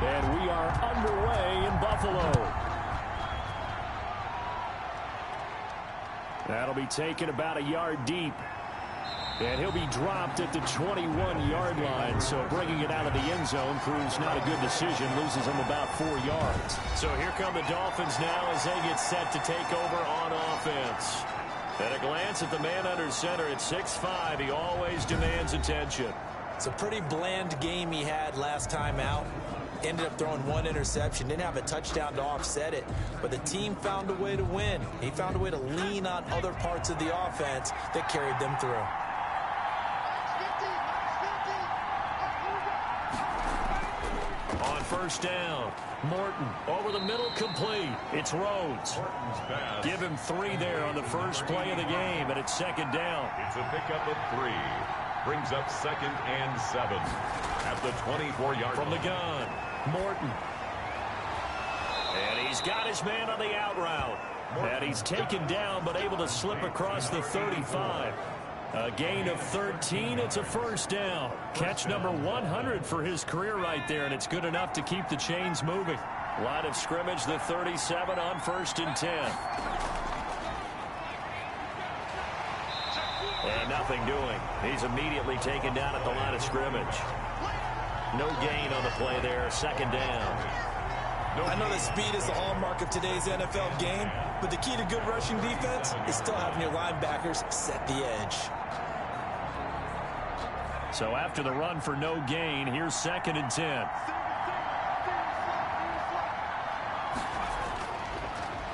And we are underway in Buffalo. That'll be taken about a yard deep. And he'll be dropped at the 21-yard line. So bringing it out of the end zone proves not a good decision. Loses him about 4 yards. So here come the Dolphins now as they get set to take over on offense. At a glance at the man under center at 6'5", he always demands attention. It's a pretty bland game he had last time out. Ended up throwing 1 interception. Didn't have a touchdown to offset it. But the team found a way to win. He found a way to lean on other parts of the offense that carried them through. On first down, Morton over the middle, complete. It's Rhodes. Give him 3 there on the first play of the game, and it's second down. It's a pickup of 3. Brings up 2nd and 7 at the 24-yard from the gun. Morton. And he's got his man on the out route. And he's taken down but able to slip across the 35. A gain of 13. It's a first down. Catch number 100 for his career right there, and it's good enough to keep the chains moving. Line of scrimmage, the 37 on 1st and 10. And nothing doing. He's immediately taken down at the line of scrimmage. No gain on the play there. Second down. I know that speed is the hallmark of today's NFL game, but the key to good rushing defense is still having your linebackers set the edge. So after the run for no gain, here's 2nd and 10.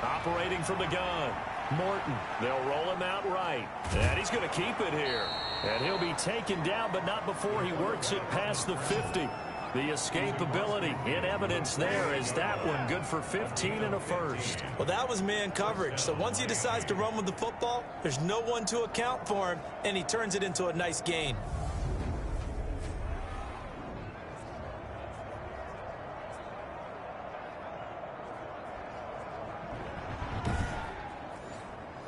Operating from the gun. Morton. They'll roll him out right. And he's going to keep it here. And he'll be taken down, but not before he works it past the 50. The escapability in evidence there is that one good for 15 and a first. Well, that was man coverage. So once he decides to run with the football, there's no one to account for him, and he turns it into a nice gain.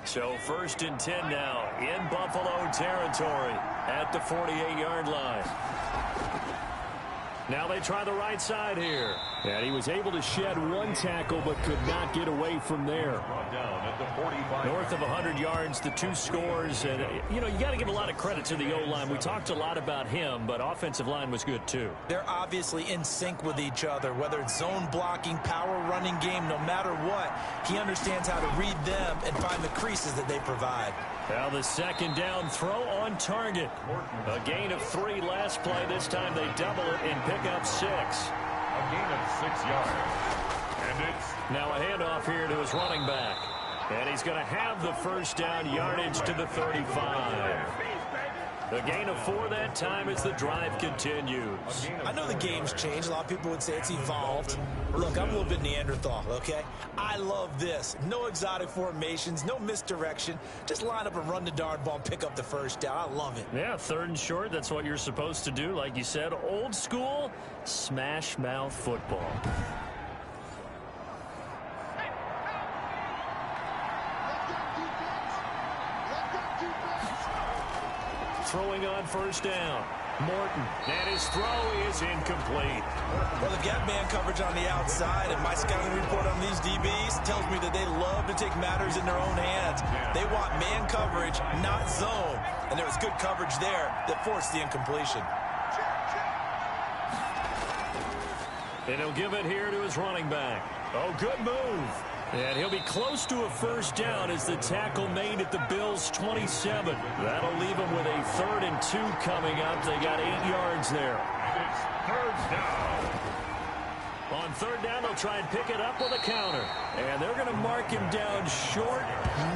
So 1st and 10 now in Buffalo territory at the 48-yard line. Now they try the right side here. And he was able to shed 1 tackle but could not get away from there. North of 100 yards, the 2 scores. And, you know, you got to give a lot of credit to the O-line. We talked a lot about him, but offensive line was good too. They're obviously in sync with each other, whether it's zone blocking, power running game, no matter what. He understands how to read them and find the creases that they provide. Now the second down throw on target. A gain of 3 last play. This time they double it and pick up 6. A gain of 6 yards. And it's now a handoff here to his running back. And he's going to have the first down, yardage to the 35. A gain of 4 that time as the drive continues. I know the game's changed. A lot of people would say it's evolved. Look, I'm a little bit Neanderthal, okay? I love this. No exotic formations, no misdirection. Just line up and run the darn ball and pick up the first down. I love it. Yeah, 3rd and short. That's what you're supposed to do. Like you said, old school, smash mouth football. Throwing on first down. Morton. And his throw is incomplete. Well, the gap man coverage on the outside, and my scouting report on these DBs tells me that they love to take matters in their own hands. They want man coverage, not zone. And there was good coverage there that forced the incompletion. And he'll give it here to his running back. Oh, good move. And he'll be close to a first down as the tackle made at the Bills' 27. That'll leave him with a 3rd and 2 coming up. They got 8 yards there. It's 3rd down. On 3rd down, they'll try and pick it up with a counter. And they're going to mark him down short,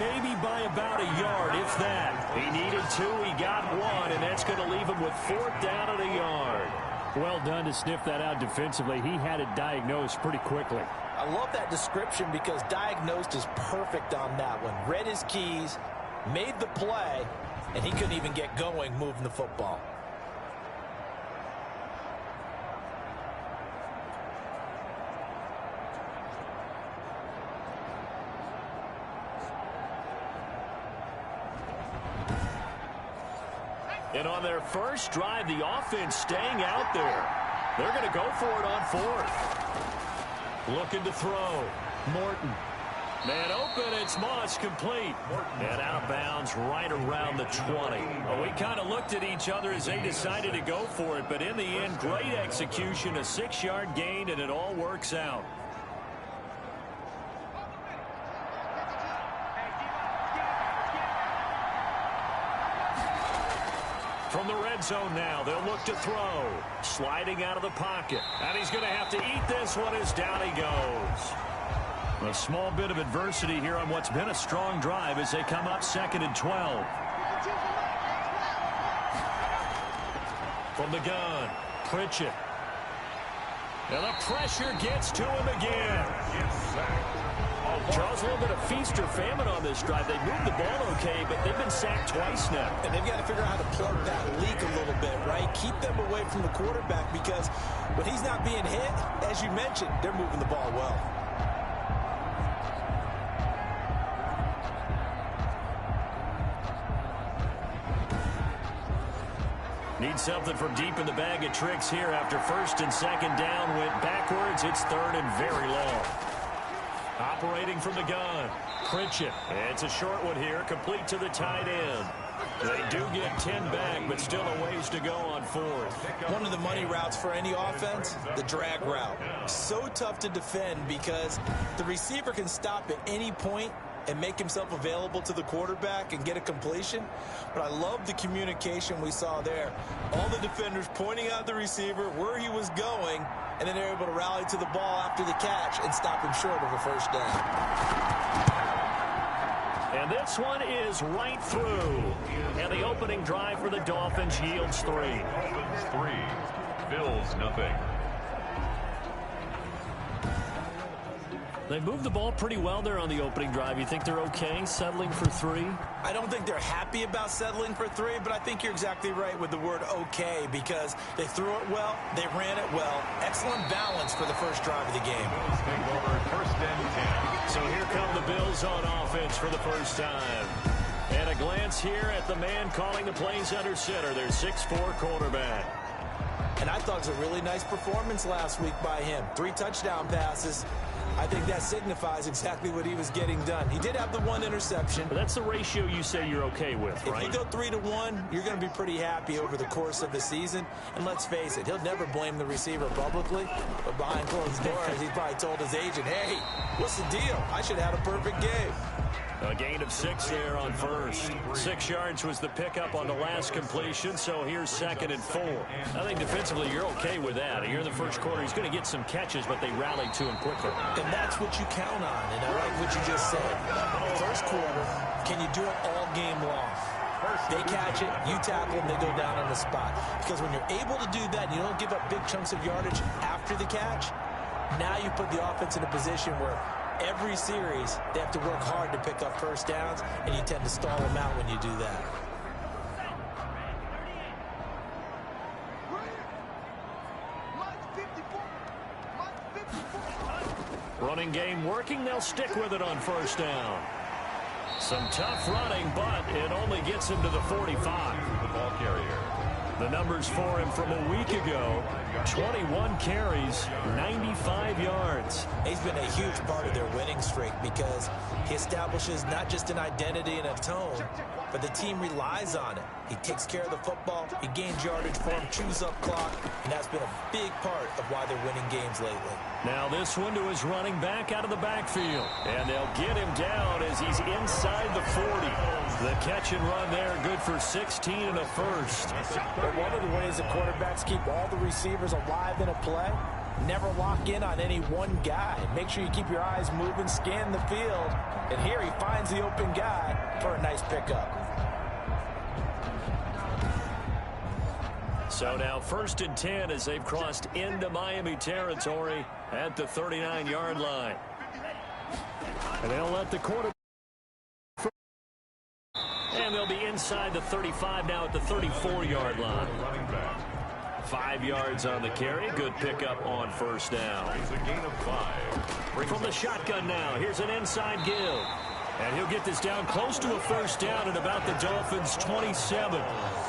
maybe by about a yard, if that. He needed 2, he got 1, and that's going to leave him with 4th down at a yard. Well done to sniff that out defensively. He had it diagnosed pretty quickly. I love that description because diagnosed is perfect on that one. Read his keys, made the play, and he couldn't even get going moving the football. And on their first drive, the offense staying out there. They're going to go for it on fourth. Looking to throw. Morton. Man open, it's Moss, complete. And out of bounds right around the 20. Well, we kind of looked at each other as they decided to go for it, but in the end, great execution, a 6-yard gain, and it all works out. From the red zone now, they'll look to throw. Sliding out of the pocket. And he's going to have to eat this one as down he goes. A small bit of adversity here on what's been a strong drive as they come up 2nd and 12. From the gun, Pritchett. And the pressure gets to him again. Charles, a little bit of feast or famine on this drive. They moved the ball okay, but they've been sacked twice now. And they've got to figure out how to plug that leak a little bit, right? Keep them away from the quarterback because when he's not being hit, as you mentioned, they're moving the ball well. Need something from deep in the bag of tricks here after 1st and 2nd down. Went backwards. It's 3rd and very long. Operating from the gun. Pritchett. It's a short one here. Complete to the tight end. They do get 10 back, but still a ways to go on 4th. One of the money routes for any offense, the drag route. So tough to defend because the receiver can stop at any point and make himself available to the quarterback and get a completion. But I love the communication we saw there. All the defenders pointing out the receiver, where he was going, and then they're able to rally to the ball after the catch and stop him short of a first down. And this one is right through. And the opening drive for the Dolphins yields 3. Dolphins 3, Bills nothing. They moved the ball pretty well there on the opening drive. You think they're okay settling for 3? I don't think they're happy about settling for 3, but I think you're exactly right with the word okay because they threw it well, they ran it well. Excellent balance for the first drive of the game. Bills take over 1st and 10. So here come the Bills on offense for the first time. And a glance here at the man calling the plays under center, their 6'4" quarterback. And I thought it was a really nice performance last week by him. 3 touchdown passes. I think that signifies exactly what he was getting done. He did have the 1 interception. But that's the ratio you say you're okay with, right? If you go 3-1, you're going to be pretty happy over the course of the season. And let's face it, he'll never blame the receiver publicly. But behind closed doors, he's probably told his agent, hey, what's the deal? I should have had a perfect game. A gain of 6 there on first. 6 yards was the pickup on the last completion, so here's 2nd and 4. I think defensively you're okay with that. Here in the first quarter, he's going to get some catches, but they rallied to him quickly. And that's what you count on, and I like what you just said. First quarter, can you do it all game long? They catch it, you tackle them, they go down on the spot. Because when you're able to do that, you don't give up big chunks of yardage after the catch, now you put the offense in a position where every series, they have to work hard to pick up first downs, and you tend to stall them out when you do that. Running game working, they'll stick with it on first down. Some tough running, but it only gets him to the 45. The ball carrier. The numbers for him from a week ago, 21 carries, 95 yards. He's been a huge part of their winning streak because he establishes not just an identity and a tone, but the team relies on it. He takes care of the football, he gains yardage for him, chews up clock, and that's been a big part of why they're winning games lately. Now this one to his running back out of the backfield. And they'll get him down as he's inside the 40. The catch and run there, good for 16 and a first. But one of the ways the quarterbacks keep all the receivers alive in a play, never lock in on any one guy. Make sure you keep your eyes moving, scan the field. And here he finds the open guy for a nice pickup. So now 1st and 10 as they've crossed into Miami territory at the 39-yard line. And they'll let the quarterback. And they'll be inside the 35 now at the 34-yard line. 5 yards on the carry. Good pickup on first down. It's a gain of 5. From the shotgun now, here's an inside give. And he'll get this down close to a first down at about the Dolphins' 27.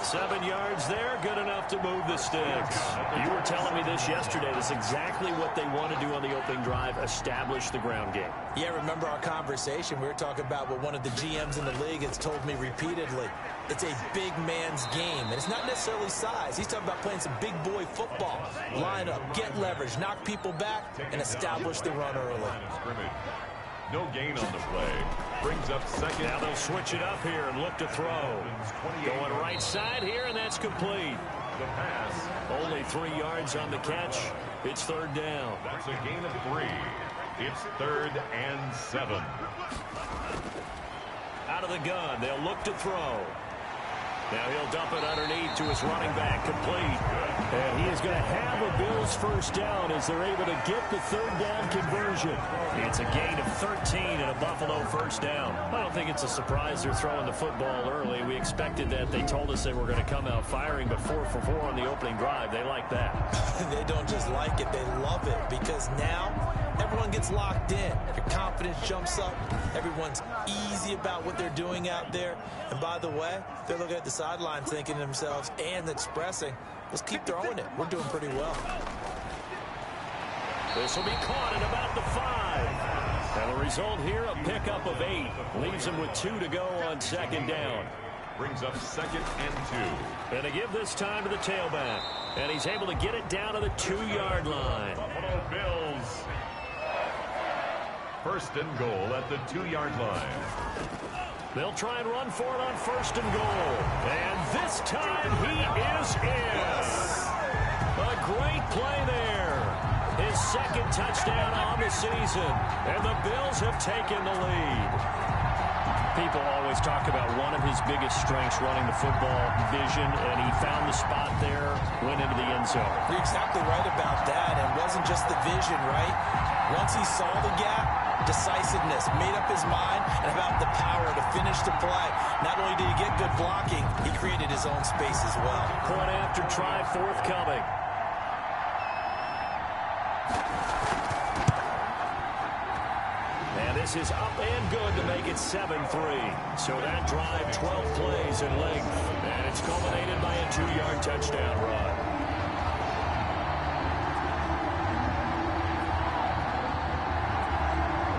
7 yards there, good enough to move the sticks. You were telling me this yesterday. That's exactly what they want to do on the opening drive, establish the ground game. Yeah, remember our conversation. We were talking about what one of the GMs in the league has told me repeatedly. It's a big man's game, and it's not necessarily size. He's talking about playing some big boy football. Line up, get leverage, knock people back, and establish the run early. No gain on the play. Brings up second. Now they'll switch it up here and look to throw. Going right side here, and that's complete. The pass. Only 3 yards on the catch. It's third down. That's a gain of 3. It's 3rd and 7. Out of the gun, they'll look to throw. Now he'll dump it underneath to his running back, complete. And he is going to have a Bills first down as they're able to get the third down conversion. It's a gain of 13 and a Buffalo first down. I don't think it's a surprise they're throwing the football early. We expected that. They told us they were going to come out firing, but 4 for 4 on the opening drive. They like that. They don't just like it, they love it, because now everyone gets locked in. Their confidence jumps up. Everyone's easy about what they're doing out there. And by the way, they're looking at the sideline thinking to themselves and expressing, let's keep throwing it. We're doing pretty well. This will be caught at about the 5. And the result here, a pickup of 8. Leaves him with 2 to go on second down. Brings up 2nd and 2. And to give this time to the tailback. And he's able to get it down to the 2-yard line. Buffalo Bills. 1st and goal at the 2-yard line. They'll try and run for it on 1st and goal. And this time he is in. A great play there. His 2nd touchdown on the season. And the Bills have taken the lead. People always talk about one of his biggest strengths running the football, vision, and he found the spot there, went into the end zone. You're exactly right about that. And it wasn't just the vision, right? Once he saw the gap, decisiveness, made up his mind, and about the power to finish the play. Not only did he get good blocking, he created his own space as well. Point after try forthcoming. And this is up and good to make it 7-3. So that drive, 12 plays in length. And it's culminated by a 2-yard touchdown run.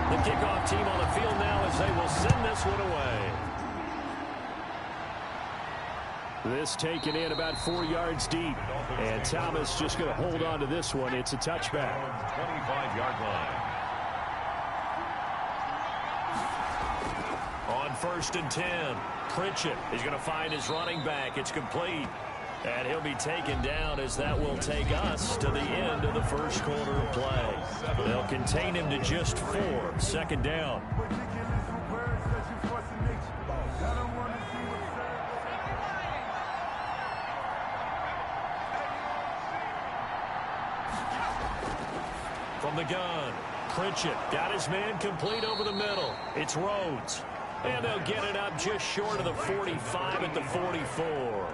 The kickoff team on the field now as they will send this one away. This taken in about 4 yards deep. And Thomas just going to hold on to this one. It's a touchback. 25-yard line. On 1st and 10, Pritchett is going to find his running back. It's complete. And he'll be taken down as that will take us to the end of the first quarter of play. They'll contain him to just 4. 2nd down. From the gun, Pritchett got his man complete over the middle. It's Rhodes. And they'll get it up just short of the 45 at the 44.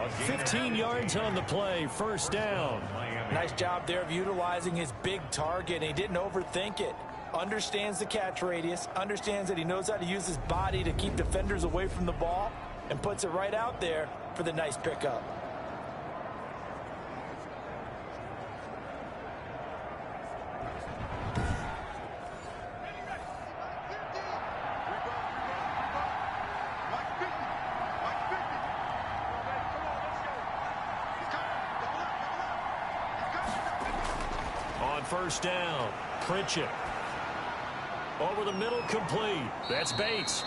15 yards on the play, first down. Nice job there of utilizing his big target. He didn't overthink it. Understands the catch radius, understands that he knows how to use his body to keep defenders away from the ball, and puts it right out there for the nice pickup. First down, Pritchett. Over the middle, complete. That's Bates.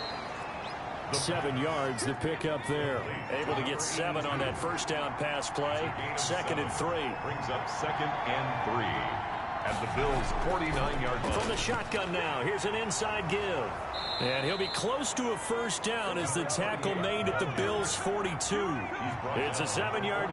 7 yards to pick up there. Able to get 7 on that first down pass play. 2nd and 3. Brings up 2nd and 3. At the Bills' 49-yard line. From the shotgun now, here's an inside give. And he'll be close to a first down as the tackle made at the Bills' 42. It's a 7-yard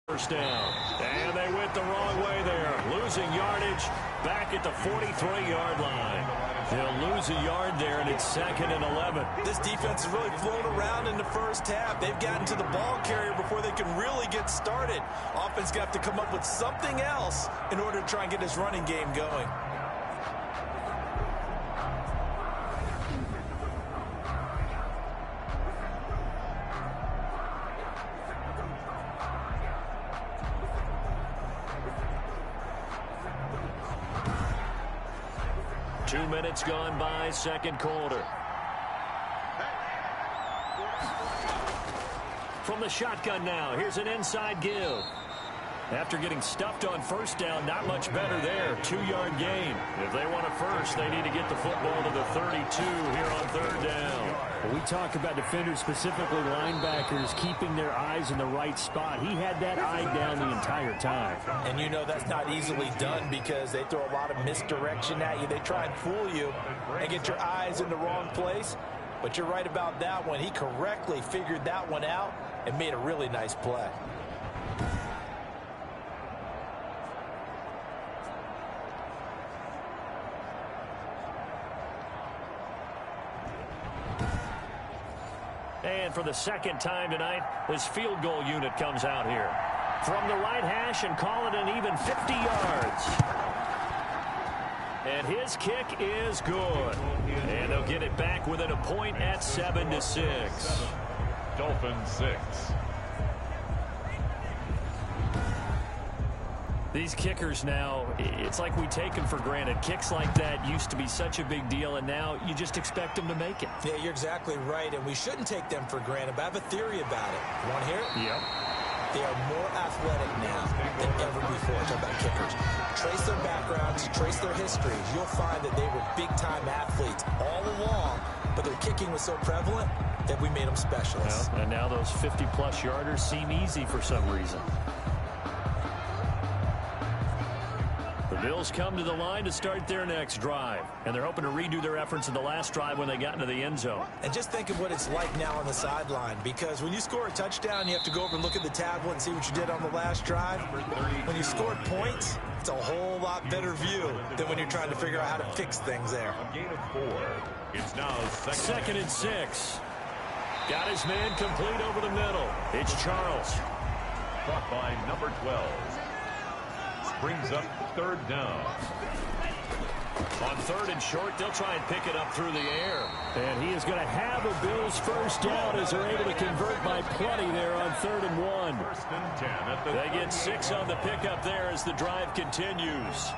first down. And they went the wrong way there. Losing yardage back at the 43-yard line. They'll lose a yard there, and it's 2nd and 11. This defense has really flown around in the first half. They've gotten to the ball carrier before they can really get started. Offense got to come up with something else in order to try and get his running game going. 2 minutes gone by, second quarter. From the shotgun now, here's an inside give. After getting stuffed on first down, not much better there. 2-yard gain. If they want a first, they need to get the football to the 32 here on third down. We talk about defenders, specifically linebackers, keeping their eyes in the right spot. He had that eye down the entire time. And you know that's not easily done because they throw a lot of misdirection at you. They try and fool you and get your eyes in the wrong place. But you're right about that one. He correctly figured that one out and made a really nice play. And for the second time tonight, this field goal unit comes out here. From the right hash and call it an even 50 yards. And his kick is good. And they'll get it back within a point at 7-6. Dolphins 6. These kickers now, it's like we take them for granted. Kicks like that used to be such a big deal, and now you just expect them to make it. Yeah, you're exactly right, and we shouldn't take them for granted, but I have a theory about it. You want to hear it? Yep. They are more athletic now than ever before. Talk about kickers. Trace their backgrounds, trace their histories. You'll find that they were big-time athletes all along, but their kicking was so prevalent that we made them specialists. Well, and now those 50-plus yarders seem easy for some reason. The Bills come to the line to start their next drive, and they're hoping to redo their efforts in the last drive when they got into the end zone. And just think of what it's like now on the sideline, because when you score a touchdown, you have to go over and look at the tablet and see what you did on the last drive. When you scored points, it's a whole lot better view than when you're trying to figure out how to fix things there. A gain of 4. It's now second and 6. Got his man complete over the middle. It's Charles. Caught by number 12. Brings up third down. On third and short, they'll try and pick it up through the air. And he is going to have a Bills first down as they're able to convert by plenty there on 3rd and 1. First and 10 at the They get 6 on the pickup there as the drive continues.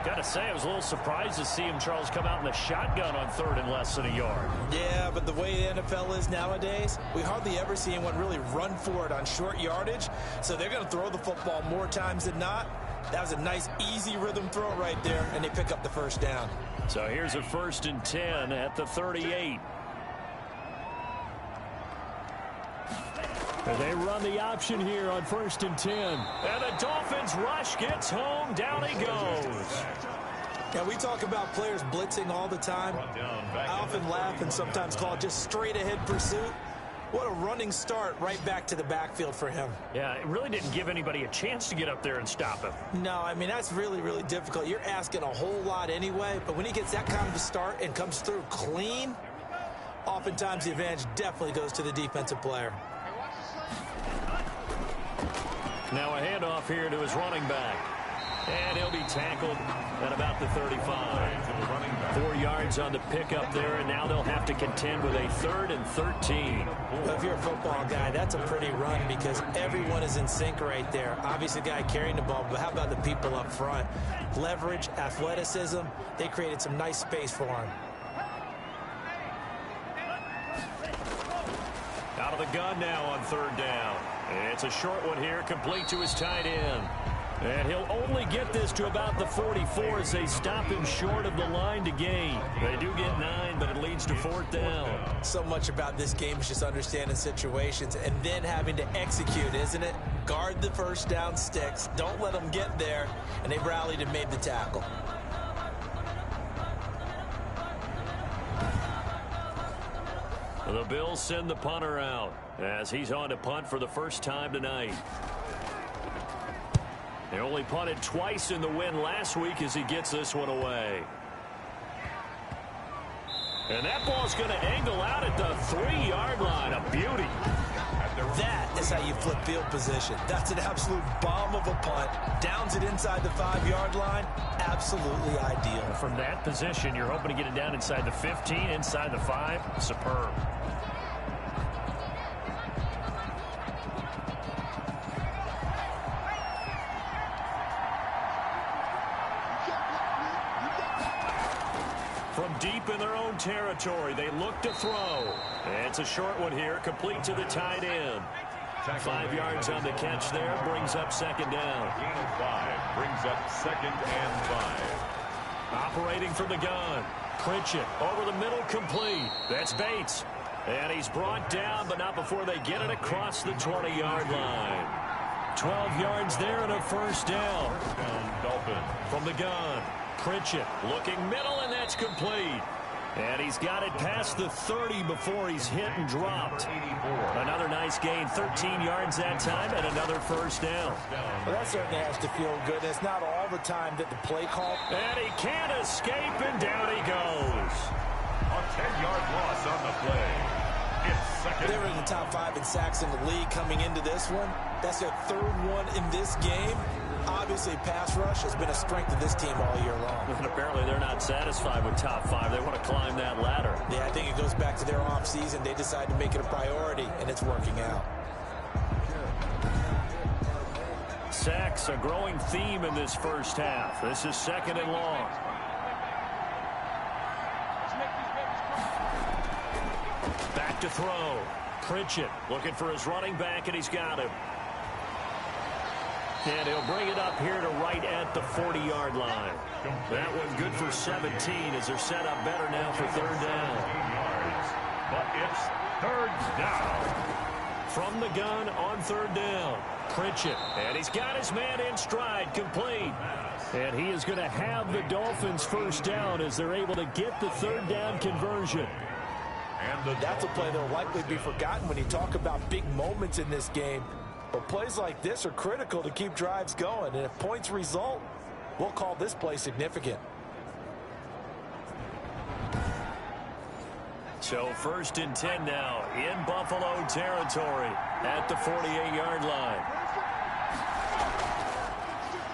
Got to say, I was a little surprised to see him, Charles, come out in the shotgun on third and less than a yard. Yeah, but the way the NFL is nowadays, we hardly ever see anyone really run for it on short yardage. So they're going to throw the football more times than not. That was a nice, easy rhythm throw right there, and they pick up the first down. So here's a 1st and 10 at the 38. And they run the option here on 1st and 10. And the Dolphins rush, gets home, down he goes. Yeah, we talk about players blitzing all the time. I often laugh and sometimes call it just straight-ahead pursuit. What a running start right back to the backfield for him. Yeah, it really didn't give anybody a chance to get up there and stop him. No, I mean, that's really, really difficult. You're asking a whole lot anyway, but when he gets that kind of a start and comes through clean, oftentimes the advantage definitely goes to the defensive player. Now a handoff here to his running back. And he'll be tackled at about the 35. 4 yards on the pickup there, and now they'll have to contend with a 3rd and 13. Well, if you're a football guy, that's a pretty run because everyone is in sync right there. Obviously, the guy carrying the ball, but how about the people up front? Leverage, athleticism, they created some nice space for him. Out of the gun now on 3rd down. It's a short one here, complete to his tight end. And he'll only get this to about the 44 as they stop him short of the line to gain. They do get 9, but it leads to 4th down. So much about this game is just understanding situations and then having to execute, isn't it? Guard the first down sticks. Don't let them get there. And they rallied and made the tackle. The Bills send the punter out as he's on to punt for the first time tonight. They only punted twice in the win last week as he gets this one away. And that ball's going to angle out at the 3-yard line. A beauty. That is how you flip field position. That's an absolute bomb of a punt. Downs it inside the 5-yard line. Absolutely ideal. From that position, you're hoping to get it down inside the 15, inside the 5. Superb. deep in their own territory. They look to throw. It's a short one here, complete to the tight end. 5 yards on the catch there, brings up second down. Gain of 5 brings up second and 5. Operating from the gun. Pritchett over the middle, complete. That's Bates. And he's brought down, but not before they get it across the 20-yard line. 12 yards there and a first down. Dolphin. From the gun, Pritchett looking middle, and that's complete. And he's got it past the 30 before he's hit and dropped. 84. Another nice gain, 13 yards that time, and another first down. Well, that certainly has to feel good. It's not all the time that the play call. And he can't escape, and down he goes. A 10-yard loss on the play. It's second. They were in the top 5 in sacks in the league coming into this one. That's their third one in this game. Obviously, pass rush has been a strength of this team all year long. And apparently they're not satisfied with top 5. They want to climb that ladder. Yeah, I think it goes back to their offseason. They decided to make it a priority, and it's working out. Sacks, a growing theme in this first half. This is second and long. Back to throw. Pritchett looking for his running back, and he's got him. And he'll bring it up here to right at the 40-yard line. That one good for 17 as they're set up better now for third down. 18 yards, but it's third down. From the gun on third down, Pritchett. And he's got his man in stride, complete. And he is going to have the Dolphins first down as they're able to get the third down conversion. And That's a play that will likely be forgotten when you talk about big moments in this game. But plays like this are critical to keep drives going. And if points result, we'll call this play significant. So first and 10 now in Buffalo territory at the 48-yard line.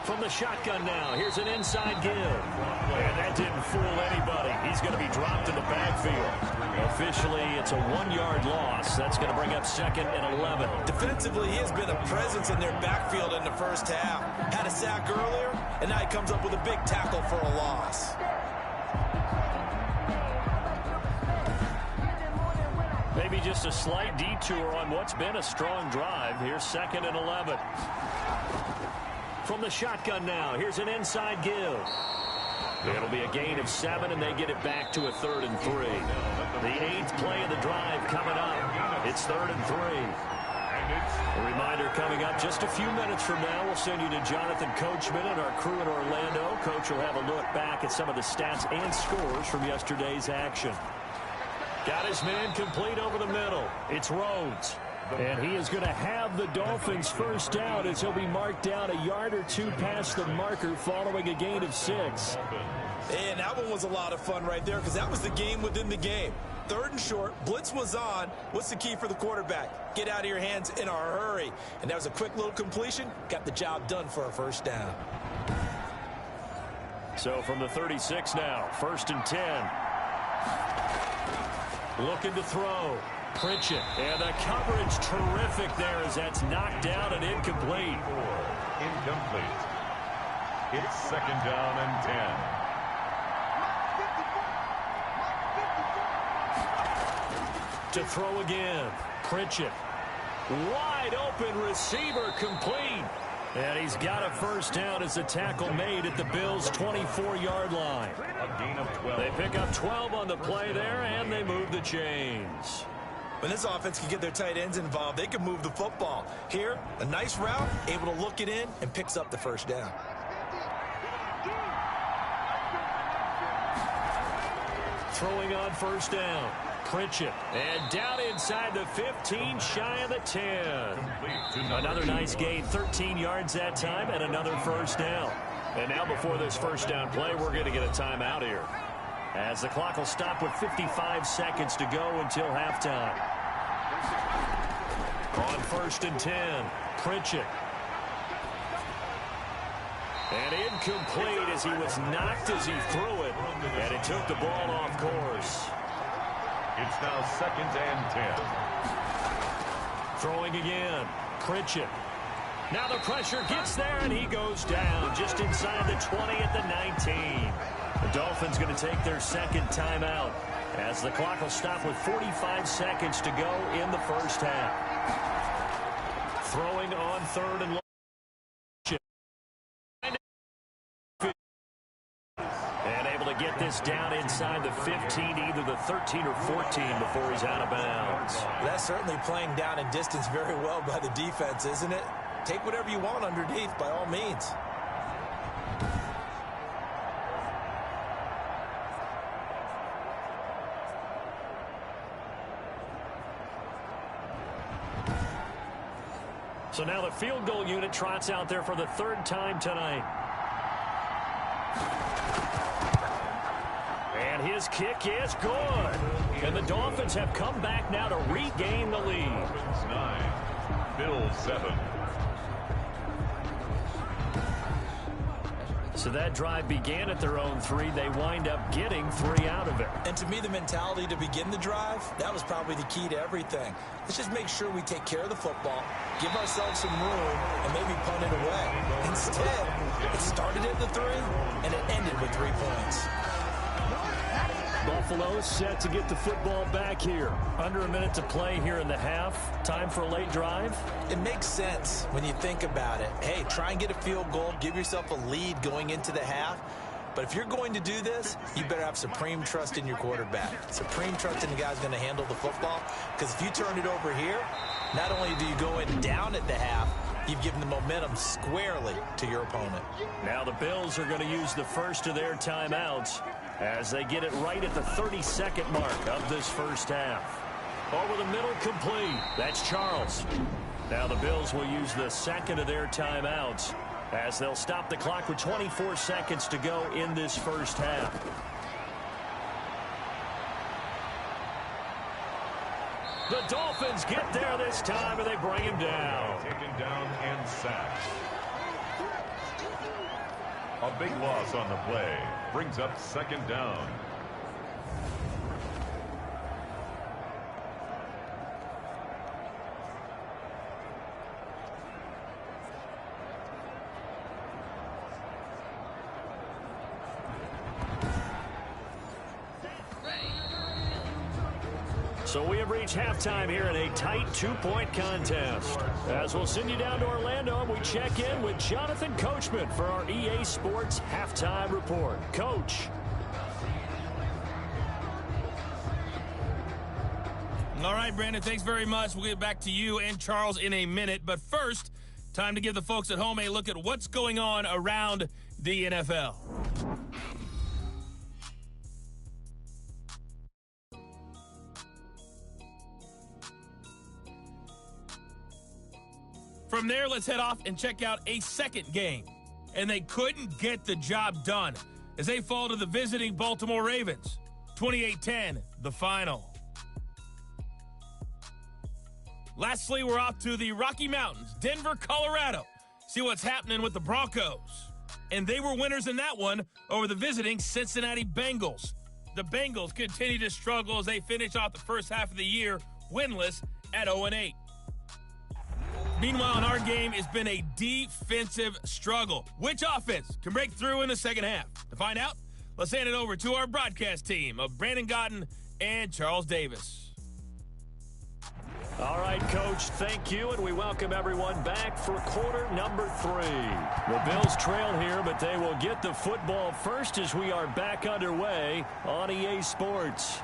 From the shotgun now, here's an inside give. And that didn't fool anybody. He's going to be dropped in the backfield. Officially, it's a 1-yard loss. That's going to bring up second and 11. Defensively, he has been a presence in their backfield in the first half. Had a sack earlier, and now he comes up with a big tackle for a loss. Maybe just a slight detour on what's been a strong drive. Here's second and 11. From the shotgun now, here's an inside give. It'll be a gain of 7, and they get it back to a 3rd and 3. The 8th play of the drive coming up. It's 3rd and 3. A reminder coming up just a few minutes from now. We'll send you to Jonathan Coachman and our crew in Orlando. Coach will have a look back at some of the stats and scores from yesterday's action. Got his man complete over the middle. It's Rhodes. And he is going to have the Dolphins first down as he'll be marked down a yard or two past the marker following a gain of 6. And that one was a lot of fun right there because that was the game within the game. 3rd and short, blitz was on. What's the key for the quarterback? Get out of your hands in a hurry. And that was a quick little completion. Got the job done for a first down. So from the 36 now, 1st and 10. Looking to throw. Pritchett. And the coverage terrific there as that's knocked down and incomplete. Incomplete. It's second down and 10. To throw again. Pritchett. Wide open receiver complete. And he's got a first down as the tackle made at the Bills' 24-yard line. A gain of 12. They pick up 12 on the play there, and they move the chains. When this offense can get their tight ends involved, they can move the football. Here, a nice route, able to look it in, and picks up the first down. Throwing on first down. Pritchett. And down inside the 15, shy of the 10. Another nice gain, 13 yards that time, and another first down. And now before this first down play, we're going to get a timeout here, as the clock will stop with 55 seconds to go until halftime. On 1st and 10, Pritchett. And incomplete as he was knocked as he threw it, and it took the ball off course. It's now 2nd and 10. Throwing again, Pritchett. Now the pressure gets there, and he goes down just inside the 20 at the 19. Dolphins going to take their second timeout as the clock will stop with 45 seconds to go in the first half. Throwing on third and long. And able to get this down inside the 15, either the 13 or 14 before he's out of bounds. That's certainly playing down in distance very well by the defense, isn't it? Take whatever you want underneath by all means. So now the field goal unit trots out there for the third time tonight. And his kick is good. And the Dolphins have come back now to regain the lead. 9, Bills 7. So that drive began at their own 3. They wind up getting 3 out of it. And to me, the mentality to begin the drive, that was probably the key to everything. Let's just make sure we take care of the football, give ourselves some room, and maybe punt it away. Instead, it started at the 3, and it ended with 3 points. Buffalo set to get the football back here. Under a minute to play here in the half. Time for a late drive. It makes sense when you think about it. Hey, try and get a field goal. Give yourself a lead going into the half. But if you're going to do this, you better have supreme trust in your quarterback. Supreme trust in the guy's going to handle the football. Because if you turn it over here, not only do you go in down at the half, you've given the momentum squarely to your opponent. Now the Bills are going to use the first of their timeouts as they get it right at the 32nd mark of this first half. Over the middle, complete. That's Charles. Now the Bills will use the second of their timeouts as they'll stop the clock with 24 seconds to go in this first half. The Dolphins get there this time, and they bring him down. Taken down and sacked. A big loss on the play. Brings up second down. So we have reached halftime here in a tight 2-point contest. As we'll send you down to Orlando, and we check in with Jonathan Coachman for our EA Sports Halftime Report. Coach. All right, Brandon, thanks very much. We'll get back to you and Charles in a minute. But first, time to give the folks at home a look at what's going on around the NFL. From there, let's head off and check out a second game. And they couldn't get the job done as they fall to the visiting Baltimore Ravens. 28-10, the final. Lastly, we're off to the Rocky Mountains, Denver, Colorado. See what's happening with the Broncos. And they were winners in that one over the visiting Cincinnati Bengals. The Bengals continue to struggle as they finish off the first half of the year winless at 0-8. Meanwhile, in our game, it's been a defensive struggle. Which offense can break through in the second half? To find out, let's hand it over to our broadcast team of Brandon Gaudin and Charles Davis. All right, Coach, thank you, and we welcome everyone back for quarter number 3. The Bills trail here, but they will get the football first as we are back underway on EA Sports.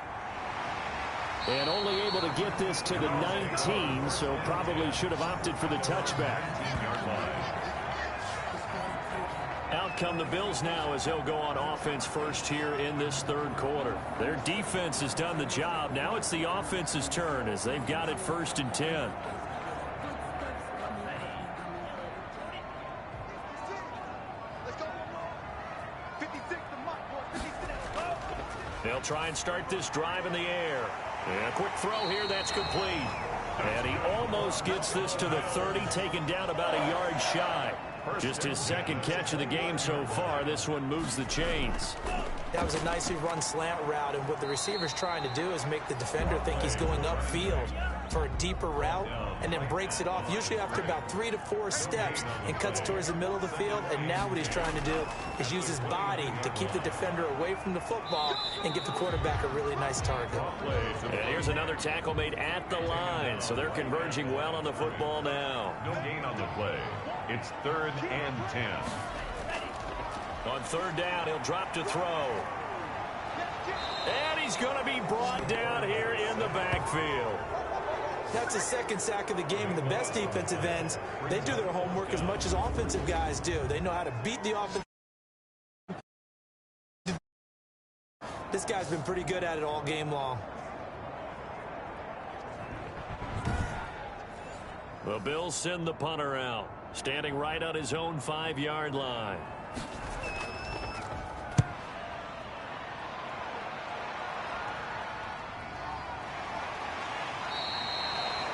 And only able to get this to the 19, so probably should have opted for the touchback. Out come the Bills now as they'll go on offense first here in this third quarter. Their defense has done the job. Now it's the offense's turn as they've got it 1st and 10. They'll try and start this drive in the air. And a quick throw here, that's complete. And he almost gets this to the 30, taken down about a yard shy. Just his second catch of the game so far. This one moves the chains. That was a nicely run slant route, and what the receiver's trying to do is make the defender think he's going upfield for a deeper route, and then breaks it off, usually after about 3 to 4 steps, and cuts towards the middle of the field. And now what he's trying to do is use his body to keep the defender away from the football and give the quarterback a really nice target. And here's another tackle made at the line, so they're converging well on the football now. No gain on the play. It's 3rd and 10. On 3rd down, he'll drop to throw. And he's going to be brought down here in the backfield. That's the 2nd sack of the game, and the best defensive ends, they do their homework as much as offensive guys do. They know how to beat the offense. This guy's been pretty good at it all game long. The Bills send the punter out, standing right on his own 5-yard line.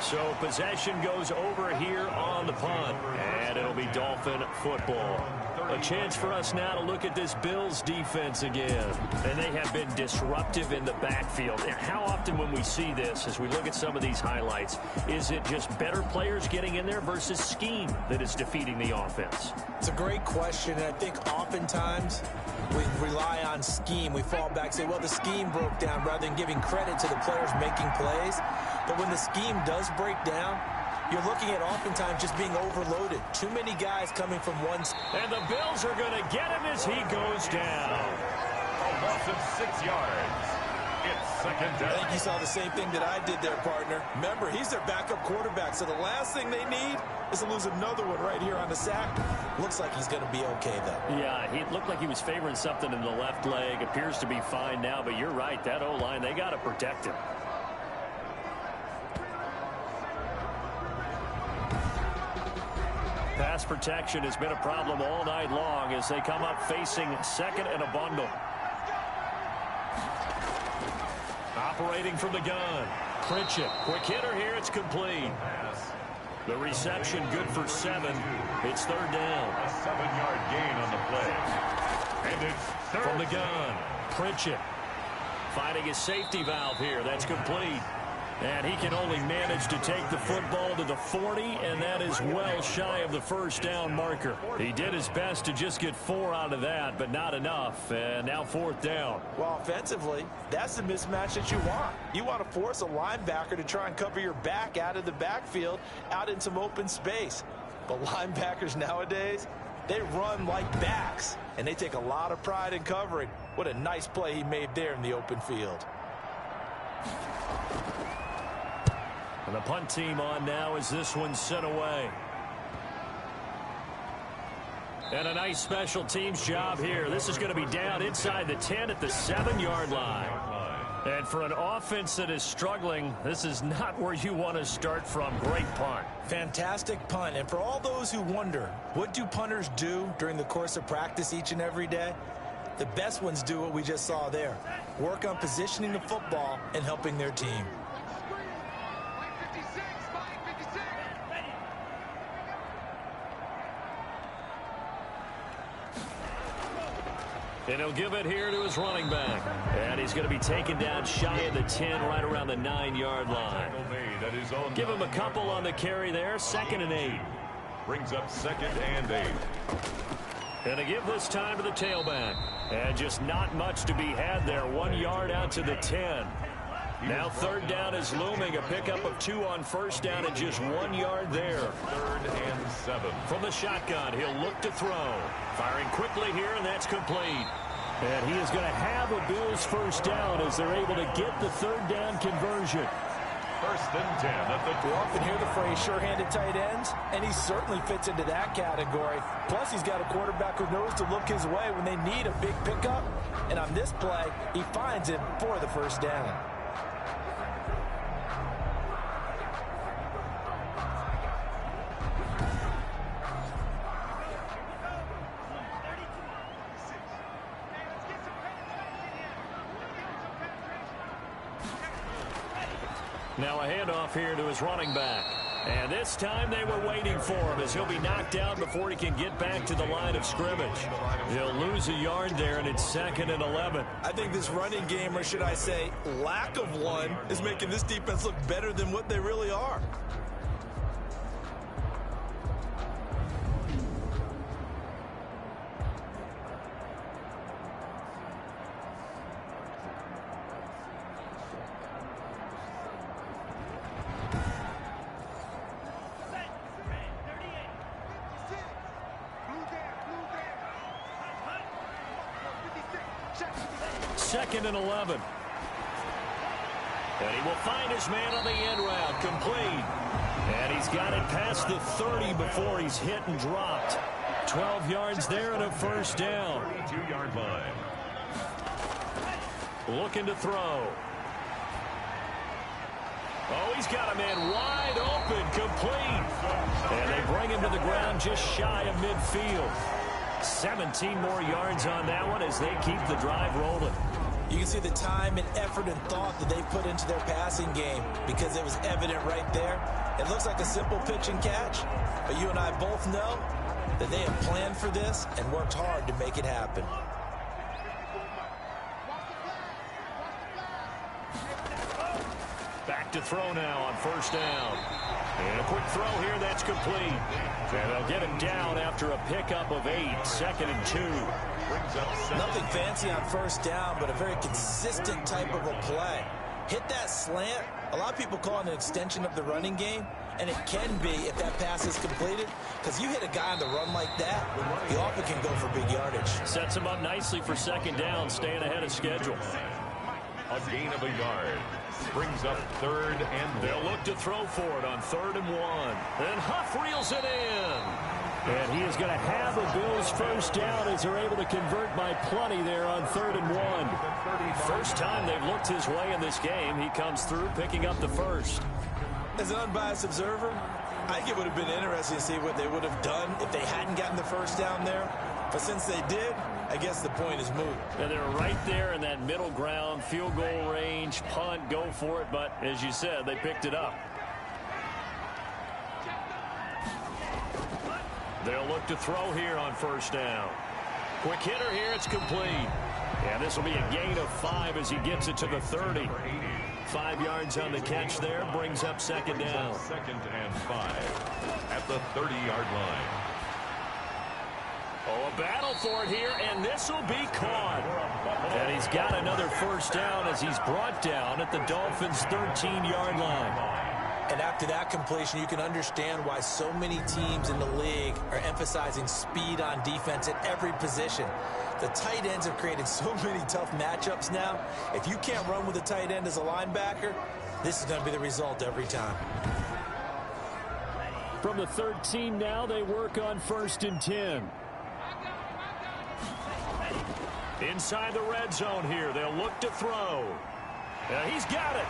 So possession goes over here on the punt, and it'll be Dolphin football. A chance for us now to look at this Bills defense again. And they have been disruptive in the backfield. How often when we see this, as we look at some of these highlights, is it just better players getting in there versus scheme that is defeating the offense? It's a great question, and I think oftentimes we rely on scheme. We fall back and say, well, the scheme broke down, rather than giving credit to the players making plays. But when the scheme does break down, you're looking at oftentimes just being overloaded. Too many guys coming from one. And the Bills are going to get him as he goes down. A loss of 6 yards. It's 2nd down. I think you saw the same thing that I did there, partner. Remember, he's their backup quarterback, so the last thing they need is to lose another one right here on the sack. Looks like he's going to be okay, though. Yeah, he looked like he was favoring something in the left leg. Appears to be fine now, but you're right. That O-line, they got to protect him. Pass protection has been a problem all night long as they come up facing 2nd and a bundle. Operating from the gun. Pritchett, quick hitter here, it's complete. The reception good for 7. It's 3rd down. A 7-yard gain on the play. And it's 3rd. From the gun, Pritchett finding his safety valve here. That's complete. And he can only manage to take the football to the 40, and that is well shy of the 1st down marker. He did his best to just get 4 out of that, but not enough. And now 4th down. Well, offensively, that's the mismatch that you want. You want to force a linebacker to try and cover your back out of the backfield, out in some open space. But linebackers nowadays, they run like backs, and they take a lot of pride in covering. What a nice play he made there in the open field. And the punt team on now as this one's sent away. And a nice special teams job here. This is going to be down inside the 10 at the 7-yard line. And for an offense that is struggling, this is not where you want to start from. Great punt. Fantastic punt. And for all those who wonder, what do punters do during the course of practice each and every day? The best ones do what we just saw there. Work on positioning the football and helping their team. And he'll give it here to his running back. And he's going to be taken down shy of the 10, right around the 9-yard line. Give him a couple on the carry there. 2nd and 8. Brings up 2nd and 8. And to give this time to the tailback. And just not much to be had there. 1 yard out to the 10. Now 3rd down is looming. A pickup of 2 on 1st down and just 1 yard there. 3rd and 7. From the shotgun, he'll look to throw. Firing quickly here, and that's complete. And he is going to have a Bills 1st down as they're able to get the 3rd down conversion. 1st and 10 at the. We often hear the phrase sure-handed tight ends, and he certainly fits into that category. Plus, he's got a quarterback who knows to look his way when they need a big pickup. And on this play, he finds it for the 1st down. Now a handoff here to his running back. And this time they were waiting for him as he'll be knocked down before he can get back to the line of scrimmage. He'll lose a yard there, and it's 2nd and 11. I think this running game, or should I say lack of one, is making this defense look better than what they really are. Second and 11. And he will find his man on the end route, complete. And he's got it past the 30 before he's hit and dropped. 12 yards there and a first down. 32-yard line. Looking to throw. Oh, he's got a man wide open, complete. And they bring him to the ground just shy of midfield. 17 more yards on that one as they keep the drive rolling. You can see the time and effort and thought that they put into their passing game because it was evident right there. It looks like a simple pitch and catch, but you and I both know that they have planned for this and worked hard to make it happen. Back to throw now on first down. And a quick throw here that's complete. And they'll get him down after a pickup of 8. 2nd and 2. Brings up 7. Nothing fancy on first down, but a very consistent type of a play. Hit that slant. A lot of people call it an extension of the running game, and it can be if that pass is completed, because you hit a guy on the run like that, he often can go for big yardage. Sets him up nicely for 2nd down, staying ahead of schedule. A gain of a yard. Brings up 3rd and They'll look to throw for it on 3rd and 1. And Huff reels it in. And he is going to have a Bills first down as they're able to convert by plenty there on 3rd and 1. First time they've looked his way in this game. He comes through picking up the first. As an unbiased observer, I think it would have been interesting to see what they would have done if they hadn't gotten the first down there. But since they did, I guess the point is moot. And they're right there in that middle ground, field goal range, punt, go for it. But as you said, they picked it up. They'll look to throw here on first down. Quick hitter here, it's complete. And this will be a gain of 5 as he gets it to the 30. 5 yards on the catch there, brings up 2nd down. 2nd and 5 at the 30-yard line. Oh, a battle for it here, and this will be caught. And he's got another first down as he's brought down at the Dolphins' 13-yard line. And after that completion, you can understand why so many teams in the league are emphasizing speed on defense at every position. The tight ends have created so many tough matchups now. If you can't run with a tight end as a linebacker, this is going to be the result every time. From the 13 now, they work on 1st and 10. Inside the red zone here, they'll look to throw. He's got it.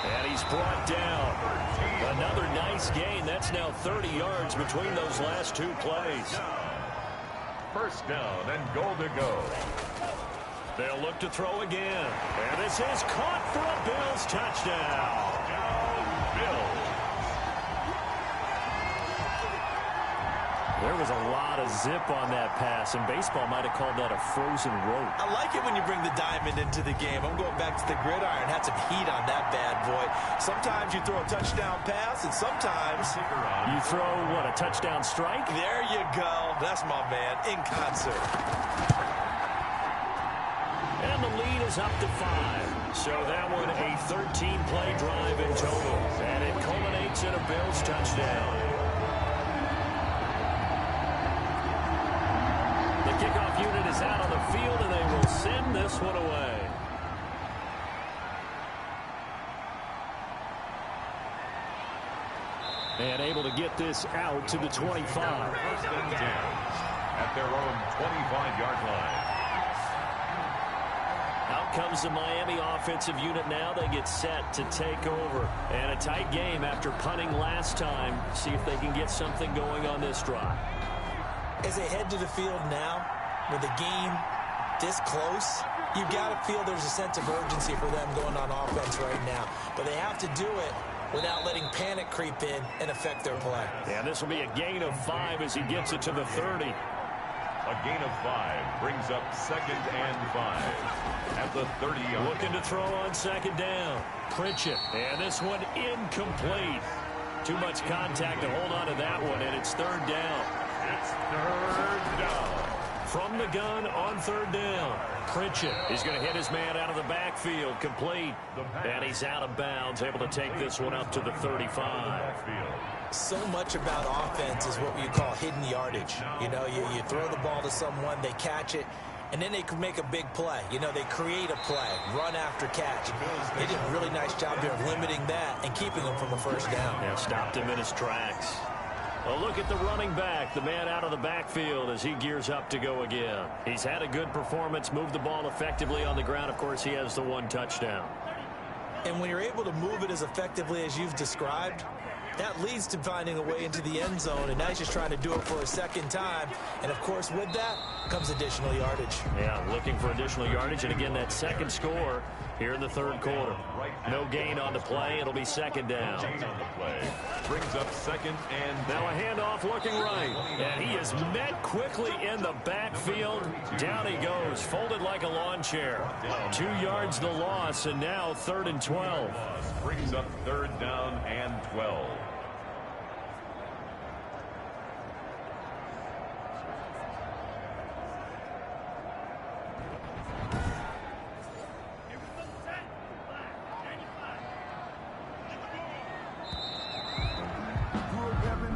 And he's brought down. Another nice gain. That's now 30 yards between those last 2 plays. First down and goal to go. They'll look to throw again. And this is caught for a Bills touchdown. Bills. There was a lot of zip on that pass, and baseball might have called that a frozen rope. I like it when you bring the diamond into the game. I'm going back to the gridiron. Had some heat on that bad boy. Sometimes you throw a touchdown pass, and sometimes you throw, what, a touchdown strike? There you go. That's my man in concert. And the lead is up to 5. So that one a 13-play drive in total. And it culminates in a Bills touchdown. The kickoff unit is out on the field, and they will send this one away. And able to get this out to the 25. 1st and 10 at their own 25-yard line. Out comes the Miami offensive unit now. They get set to take over. And a tight game after punting last time. See if they can get something going on this drive. As they head to the field now, with the game this close, you've got to feel there's a sense of urgency for them going on offense right now. But they have to do it without letting panic creep in and affect their play. Yeah, this will be a gain of 5 as he gets it to the 30. A gain of 5 brings up 2nd and 5 at the 30-yard. Looking to throw on 2nd down. Pritchett, and this one incomplete. Too much contact to hold on to that one, and it's 3rd down. It's 3rd down. From the gun on 3rd down. Pritchett is going to hit his man out of the backfield, complete. And he's out of bounds, able to take this one up to the 35. So much about offense is what you call hidden yardage. You know, you throw the ball to someone, they catch it, and then they can make a big play. You know, they create a play, run after catch. They did a really nice job there of limiting that and keeping him from a 1st down. Yeah, stopped him in his tracks. Well, look at the running back, the man out of the backfield as he gears up to go again. He's had a good performance, moved the ball effectively on the ground. Of course, he has the 1 touchdown. And when you're able to move it as effectively as you've described, that leads to finding a way into the end zone, and now he's just trying to do it for a 2nd time. And, of course, with that comes additional yardage. Yeah, looking for additional yardage, and again, that 2nd score here in the 3rd quarter. No gain on the play. It'll be 2nd down. Gain on the play brings up 2nd and now a handoff looking right, and he is met quickly in the backfield. Down he goes, folded like a lawn chair. 2 yards the loss, and now 3rd and 12. brings up 3rd down and 12.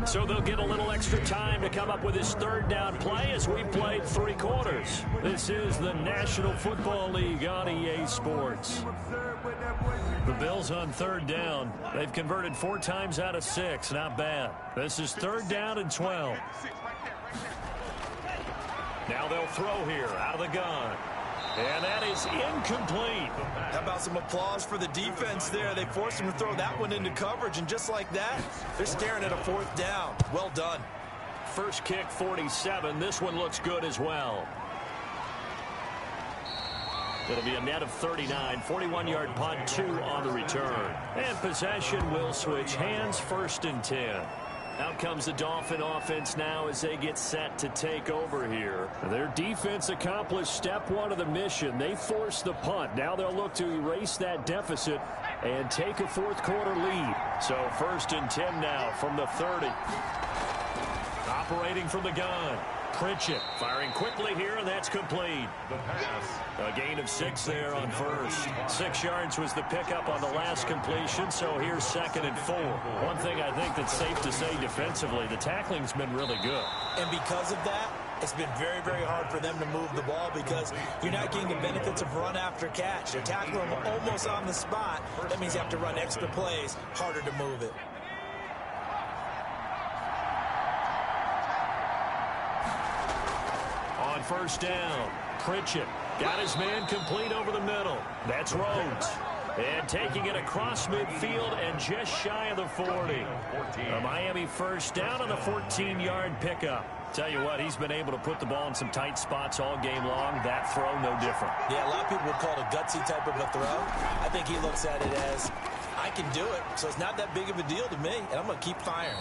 So they'll get a little extra time to come up with his 3rd down play as we played 3 quarters. This is the National Football League on EA Sports. The Bills on 3rd down. They've converted 4 times out of 6. Not bad. This is 3rd down and 12. Now they'll throw here out of the gun. And that is incomplete. How about some applause for the defense there? They forced him to throw that one into coverage, and just like that, they're staring at a 4th down. Well done. First kick, 47. This one looks good as well. It'll be a net of 39. 41-yard punt, 2 on the return. And possession will switch hands, 1st and 10. Out comes the Dolphin offense now as they get set to take over here. Their defense accomplished step 1 of the mission. They forced the punt. Now they'll look to erase that deficit and take a 4th quarter lead. So 1st and 10 now from the 30. Operating from the gun. Pritchett firing quickly here, and that's complete. The pass. A gain of 6 there on 1st. 6 yards was the pickup on the last completion, so here's 2nd and 4. One thing I think that's safe to say defensively, the tackling's been really good. And because of that, it's been very, very hard for them to move the ball because you're not getting the benefits of run after catch. They're tackling them almost on the spot. That means you have to run extra plays, harder to move it. On 1st down, Pritchett got his man complete over the middle. That's Rhodes. And taking it across midfield and just shy of the 40. A Miami 1st down on the 14-yard pickup. Tell you what, he's been able to put the ball in some tight spots all game long. That throw, no different. Yeah, a lot of people would call it a gutsy type of a throw. I think he looks at it as, I can do it, so it's not that big of a deal to me, and I'm going to keep firing.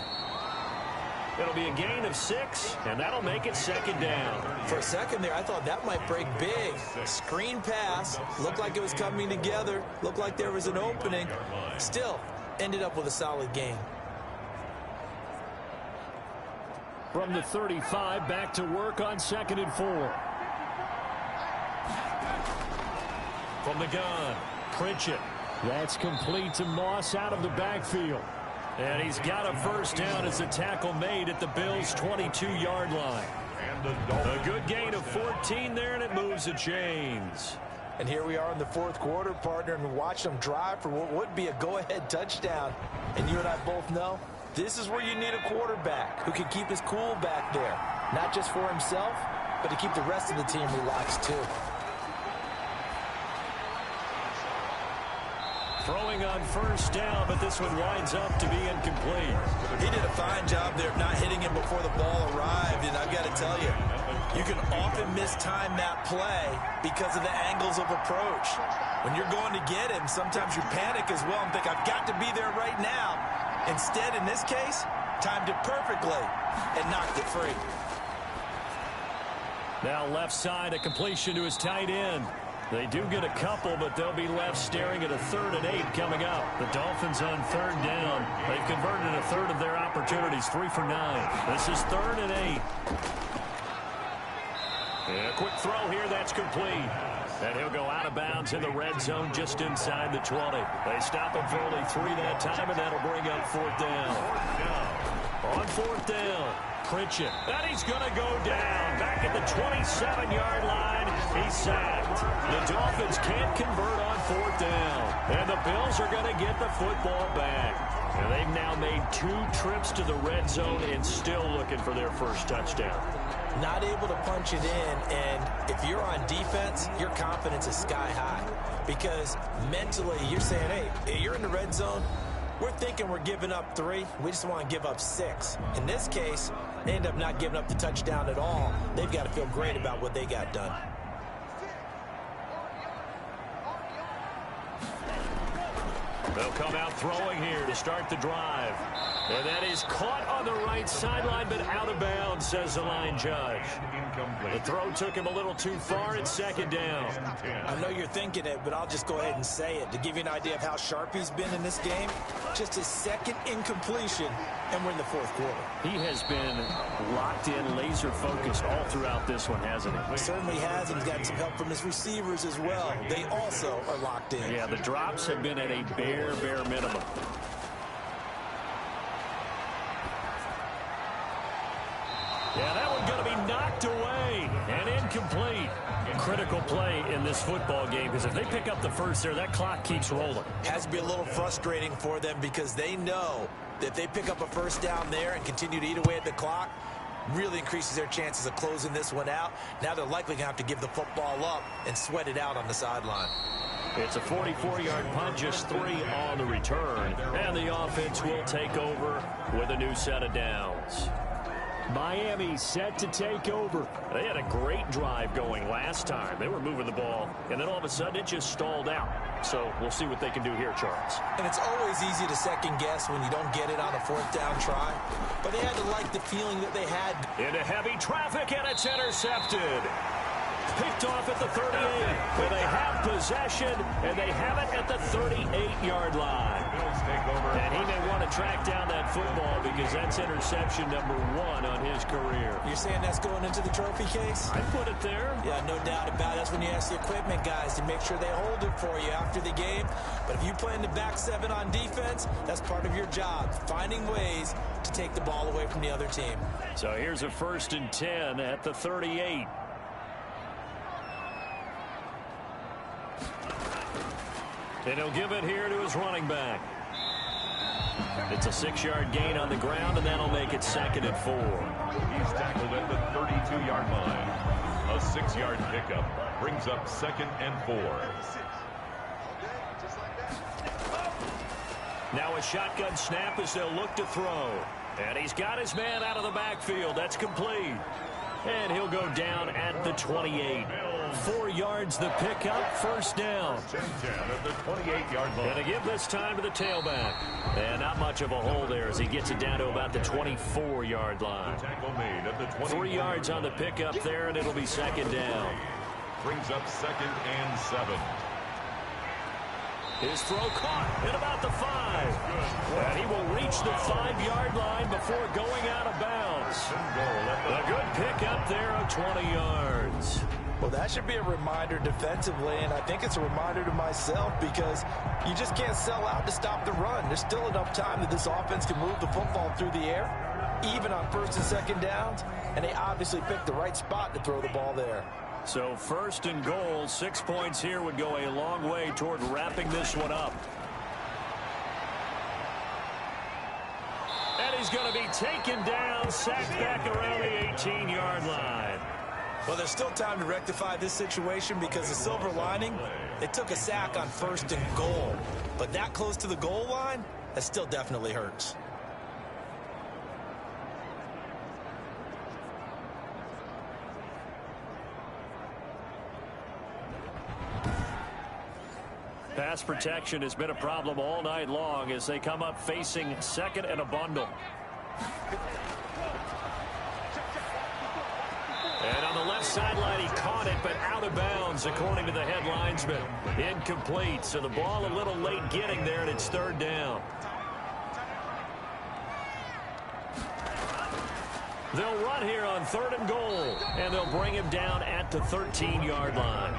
It'll be a gain of 6, and that'll make it 2nd down. For a second there, I thought that might break big. Screen pass. Looked like it was coming together. Looked like there was an opening. Still, ended up with a solid gain. From the 35, back to work on 2nd and 4. From the gun, Pritchett. That's complete to Moss out of the backfield. And he's got a 1st down as the tackle made at the Bills' 22-yard line. A good gain of 14 there, and it moves the chains. And here we are in the 4th quarter, partner, and watch them drive for what would be a go-ahead touchdown. And you and I both know this is where you need a quarterback who can keep his cool back there. Not just for himself, but to keep the rest of the team relaxed, too. Throwing on 1st down, but this one winds up to be incomplete. He did a fine job there of not hitting him before the ball arrived, and I've got to tell you, you can often mistime that play because of the angles of approach. When you're going to get him, sometimes you panic as well and think, I've got to be there right now. Instead, in this case, timed it perfectly and knocked it free. Now left side, a completion to his tight end. They do get a couple, but they'll be left staring at a 3rd and 8 coming up. The Dolphins on 3rd down. They've converted a third of their opportunities, 3 for 9. This is 3rd and 8. And a quick throw here, that's complete. And he'll go out of bounds in the red zone just inside the 20. They stop him for only 3 that time, and that'll bring up 4th down. On 4th down, Pritchett. And he's going to go down. Back at the 27-yard line, he's sacked. The Dolphins can't convert on 4th down. And the Bills are going to get the football back. And they've now made 2 trips to the red zone and still looking for their first touchdown. Not able to punch it in, and if you're on defense, your confidence is sky high. Because mentally, you're saying, hey, you're in the red zone. We're thinking we're giving up 3. We just want to give up 6. In this case, they end up not giving up the touchdown at all. They've got to feel great about what they got done. They'll come out throwing here to start the drive. And that is caught on the right sideline, but out of bounds, says the line judge. The throw took him a little too far. It's 2nd down. I know you're thinking it, but I'll just go ahead and say it. To give you an idea of how sharp he's been in this game, just his 2nd incompletion, and we're in the 4th quarter. He has been locked in, laser-focused all throughout this one, hasn't he? He certainly has, and he's got some help from his receivers as well. They also are locked in. Yeah, the drops have been at a bare minimum. Yeah, that one's going to be knocked away and incomplete. Critical play in this football game, because if they pick up the first there, that clock keeps rolling. Has to be a little frustrating for them because they know that if they pick up a first down there and continue to eat away at the clock, really increases their chances of closing this one out. Now they're likely going to have to give the football up and sweat it out on the sideline. It's a 44-yard punt, just 3 on the return. And the offense will take over with a new set of downs. Miami set to take over. They had a great drive going last time. They were moving the ball, and then all of a sudden it just stalled out. So we'll see what they can do here, Charles. And it's always easy to second guess when you don't get it on a 4th down try. But they had to like the feeling that they had. Into heavy traffic, and it's intercepted. Picked off at the 38. But they have possession, and they have it at the 38-yard line. And he may want to track down that football because that's interception number 1 on his career. You're saying that's going into the trophy case? I put it there. Yeah, no doubt about it. That's when you ask the equipment guys to make sure they hold it for you after the game. But if you play in the back 7 on defense, that's part of your job, finding ways to take the ball away from the other team. So here's a 1st and 10 at the 38. And he'll give it here to his running back. It's a 6-yard gain on the ground, and that'll make it 2nd and 4. He's tackled at the 32-yard line. A 6-yard pickup brings up 2nd and 4. Now a shotgun snap as they'll look to throw. And he's got his man out of the backfield. That's complete. And he'll go down at the 28. 4 yards the pickup, 1st down. Down at the 28-yard line. And to give this time to the tailback. And not much of a hole there as he gets it down to about the 24-yard line. Tackle made at the 3 yards on the pickup there, and it'll be 2nd down. Brings up 2nd and 7. His throw caught at about the 5. And he will reach the 5-yard line before going out of bounds. A good pickup there of 20 yards. Well, that should be a reminder defensively, and I think it's a reminder to myself because you just can't sell out to stop the run. There's still enough time that this offense can move the football through the air, even on 1st and 2nd downs, and they obviously picked the right spot to throw the ball there. So 1st and goal, 6 points here would go a long way toward wrapping this one up. And he's going to be taken down, sacked back around the 18-yard line. Well, there's still time to rectify this situation because the silver lining, they took a sack on 1st and goal. But that close to the goal line, that still definitely hurts. pass protection has been a problem all night long as they come up facing second and a bundle. And on the left sideline, he caught it, but out of bounds, according to the head linesman. Incomplete, so the ball a little late getting there, and it's third down. They'll run here on 3rd and goal, and they'll bring him down at the 13-yard line.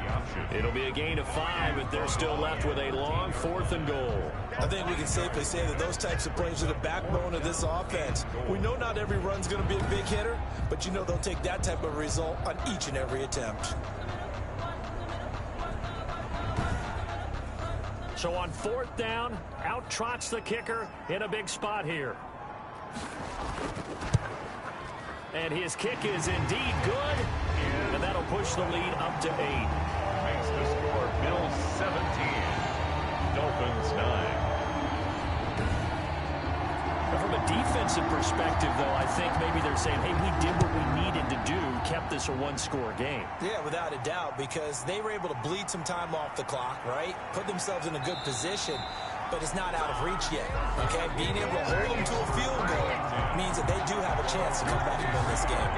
It'll be a gain of 5, but they're still left with a long 4th and goal. I think we can safely say that those types of plays are the backbone of this offense. We know not every run's going to be a big hitter, but you know they'll take that type of result on each and every attempt. So on 4th down, out trots the kicker in a big spot here. And his kick is indeed good, and that'll push the lead up to 8. Makes the score Bills 17, Dolphins 9. From a defensive perspective, though, I think maybe they're saying, hey, we did what we needed to do, kept this a one-score game. Yeah, without a doubt, because they were able to bleed some time off the clock, right? Put themselves in a good position, but it's not out of reach yet, okay? Being able to hold them to a field goal means that they do have a chance to come back and win this game.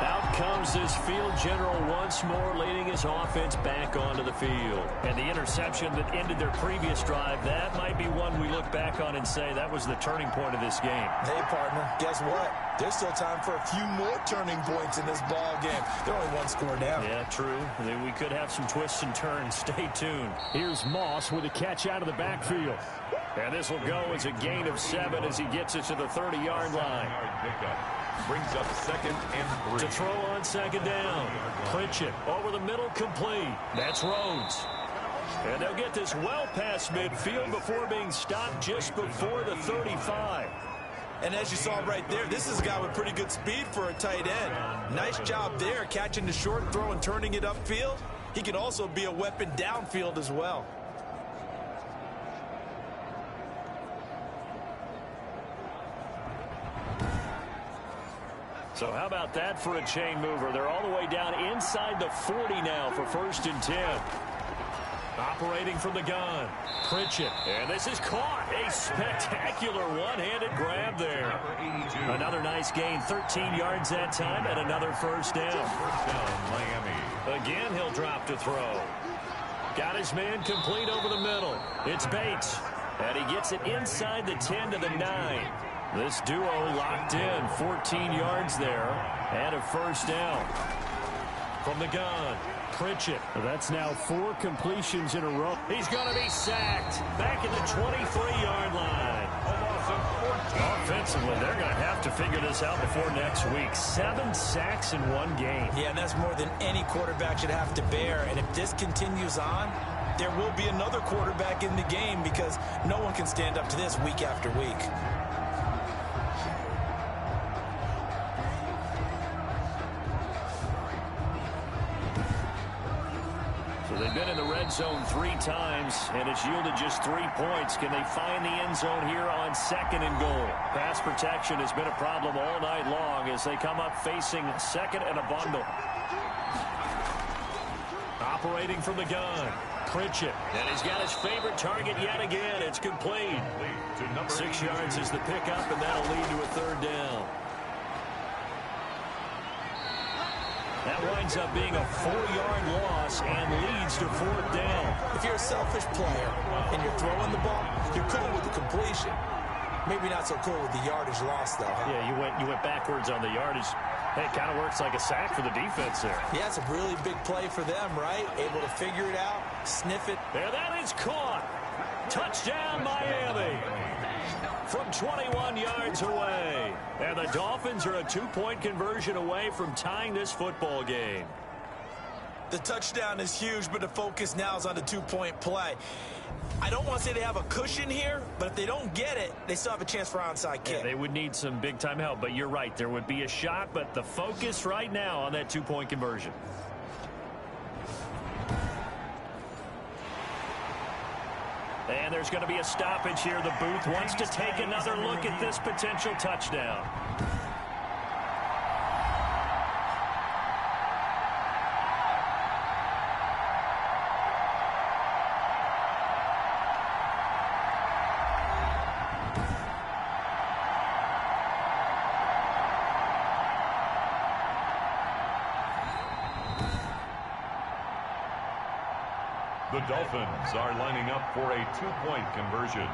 Out comes this field general once more, leading his offense back onto the field. And the interception that ended their previous drive, that might be one we look back on and say that was the turning point of this game. Hey, partner, guess what? There's still time for a few more turning points in this ball game. They're only one score down. Yeah, true. We could have some twists and turns. Stay tuned. Here's Moss with a catch out of the backfield. And this will go as a gain of 7 as he gets it to the 30-yard line. Brings up 2nd and 3. To throw on 2nd down. Pritchett over the middle, complete. That's Rhodes. And they'll get this well past midfield before being stopped just before the 35. And as you saw right there, this is a guy with pretty good speed for a tight end. Nice job there, catching the short throw and turning it upfield. He can also be a weapon downfield as well. So how about that for a chain mover? They're all the way down inside the 40 now for 1st and 10. Operating from the gun, Pritchett. And this is caught. A spectacular one-handed grab there. Another nice gain, 13 yards that time, and another 1st down. First down, Miami. Again, he'll drop to throw. Got his man complete over the middle. It's Bates. And he gets it inside the 10 to the 9. This duo locked in, 14 yards there, and a 1st down. From the gun, Pritchett. That's now 4 completions in a row. He's going to be sacked. Back at the 23-yard line. Offensively, they're going to have to figure this out before next week. 7 sacks in one game. Yeah, and that's more than any quarterback should have to bear. And if this continues on, there will be another quarterback in the game because no one can stand up to this week after week. They've been in the red zone 3 times, and it's yielded just 3 points. Can they find the end zone here on 2nd and goal? Pass protection has been a problem all night long as they come up facing 2nd and a bundle. Operating from the gun, Pritchett. And he's got his favorite target yet again. It's complete. 6 yards is the pickup, and that'll lead to a 3rd down. That winds up being a 4-yard loss and leads to 4th down. If you're a selfish player and you're throwing the ball, you're cool with the completion. Maybe not so cool with the yardage loss, though. Yeah, you went backwards on the yardage. Hey, it kind of works like a sack for the defense there. Yeah, it's a really big play for them, right? Able to figure it out, sniff it. And that is caught. Touchdown, Miami. From 21 yards away. And the Dolphins are a 2-point conversion away from tying this football game. The touchdown is huge, but the focus now is on the 2-point play. I don't want to say they have a cushion here, but if they don't get it, they still have a chance for onside kick. Yeah, they would need some big-time help, but you're right. There would be a shot, but the focus right now on that 2-point conversion. And there's going to be a stoppage here. The booth wants to take another look at this potential touchdown. The Dolphins are lining up for a two-point conversion.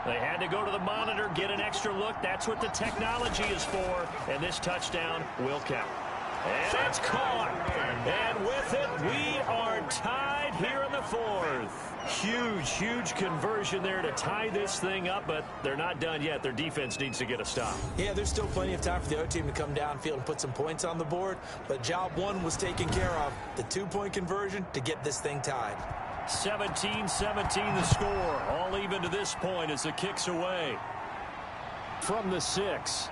They had to go to the monitor, get an extra look. That's what the technology is for. And this touchdown will count. And it's caught. And with it, we are tied here in the fourth. Huge conversion there to tie this thing up, but they're not done yet. Their defense needs to get a stop. Yeah, there's still plenty of time for the other team to come downfield and put some points on the board, but job one was taken care of. The two-point conversion to get this thing tied. 17-17 the score. All even to this point as the kick's away from the 6.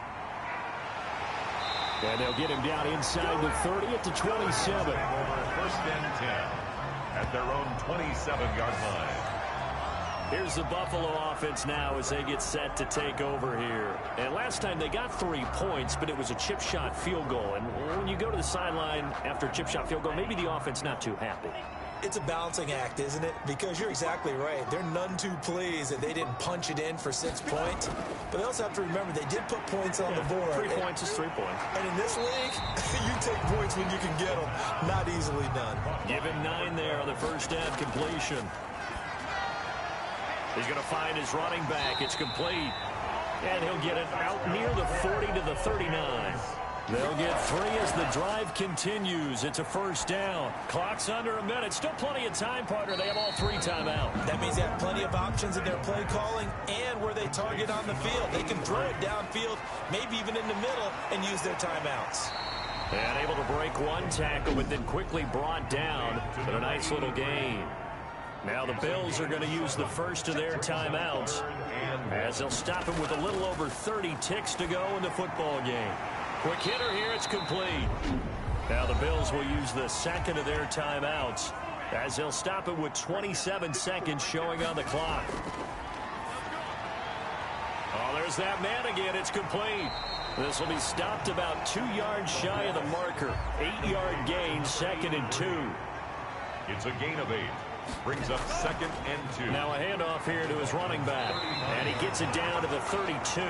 And they'll get him down inside the 30 at the 27. First and 10 at their own 27-yard line. Here's the Buffalo offense now as they get set to take over here. And last time they got 3 points, but it was a chip shot field goal. And when you go to the sideline after a chip shot field goal, maybe the offense not too happy. It's a balancing act, isn't it? Because you're exactly right. They're none too pleased that they didn't punch it in for 6 points. But they also have to remember they did put points on the board. 3 points is 3 points. And in this league, you take points when you can get them. Not easily done. Give him 9 there on the first down completion. He's going to find his running back. It's complete. And he'll get it out near the 40 to the 39. They'll get 3 as the drive continues. It's a first down. Clock's under a minute. Still plenty of time, partner. They have all 3 timeout. That means they have plenty of options in their play calling and where they target on the field. They can throw it downfield, maybe even in the middle, and use their timeouts. And able to break 1 tackle, but then quickly brought down in a nice little gain. Now the Bills are going to use the first of their timeouts as they'll stop it with a little over 30 ticks to go in the football game. Quick hitter here, it's complete. Now the Bills will use the second of their timeouts as they'll stop it with 27 seconds showing on the clock. Oh, there's that man again. It's complete. This will be stopped about 2 yards shy of the marker. 8-yard gain, 2nd and 2. It's a gain of 8. Brings up 2nd and 2. Now a handoff here to his running back. And he gets it down to the 32.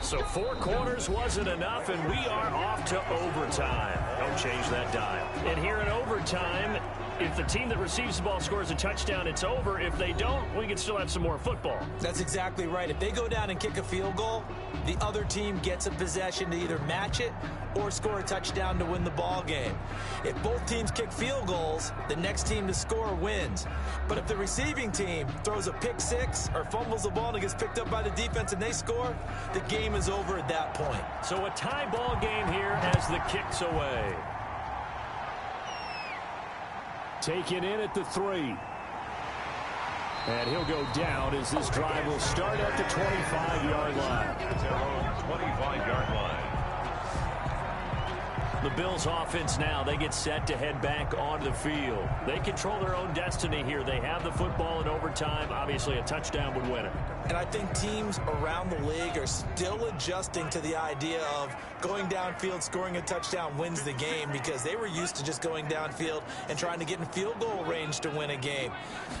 So 4 quarters wasn't enough, and we are off to overtime. Don't change that dial. And here in overtime, if the team that receives the ball scores a touchdown, it's over. If they don't, we can still have some more football. That's exactly right. If they go down and kick a field goal, the other team gets a possession to either match it or score a touchdown to win the ball game. If both teams kick field goals, the next team to score wins. But if the receiving team throws a pick 6 or fumbles the ball and it gets picked up by the defense and they score, the game is over at that point. So a tie ball game here as the kick's away. Taken in at the 3. And he'll go down as this drive will start at the 25-yard line. At their own 25-yard line. The Bills offense now, they get set to head back onto the field. They control their own destiny here. They have the football in overtime. Obviously, a touchdown would win it. And I think teams around the league are still adjusting to the idea of going downfield, scoring a touchdown wins the game, because they were used to just going downfield and trying to get in field goal range to win a game.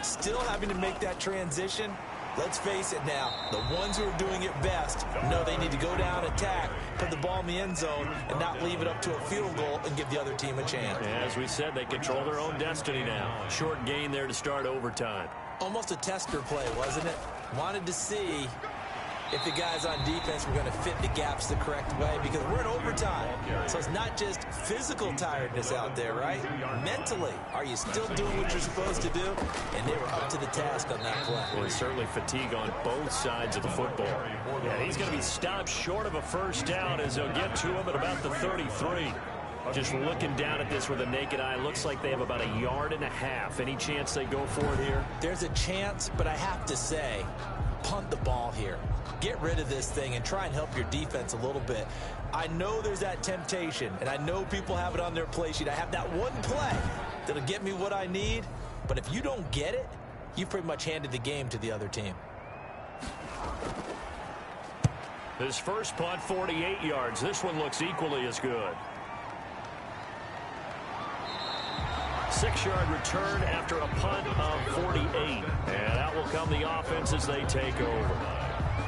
Still having to make that transition. Let's face it now, the ones who are doing it best know they need to go down, attack, put the ball in the end zone, and not leave it up to a field goal and give the other team a chance. As we said, they control their own destiny now. Short gain there to start overtime. Almost a tester play, wasn't it? Wanted to see if the guys on defense were going to fit the gaps the correct way, because we're in overtime. So it's not just physical tiredness out there, right? Mentally, are you still doing what you're supposed to do? And they were up to the task on that play. Well, certainly fatigue on both sides of the football. Yeah, he's going to be stopped short of a first down as they'll get to him at about the 33. Just looking down at this with a naked eye, looks like they have about 1.5 yards. Any chance they go for it here? There's a chance, but I have to say, punt the ball here. Get rid of this thing and try and help your defense a little bit. I know there's that temptation, and I know people have it on their play sheet. I have that one play that'll get me what I need, but if you don't get it, you've pretty much handed the game to the other team. His first punt, 48 yards. This one looks equally as good. 6-yard return after a punt of 48. And out will come the offense as they take over.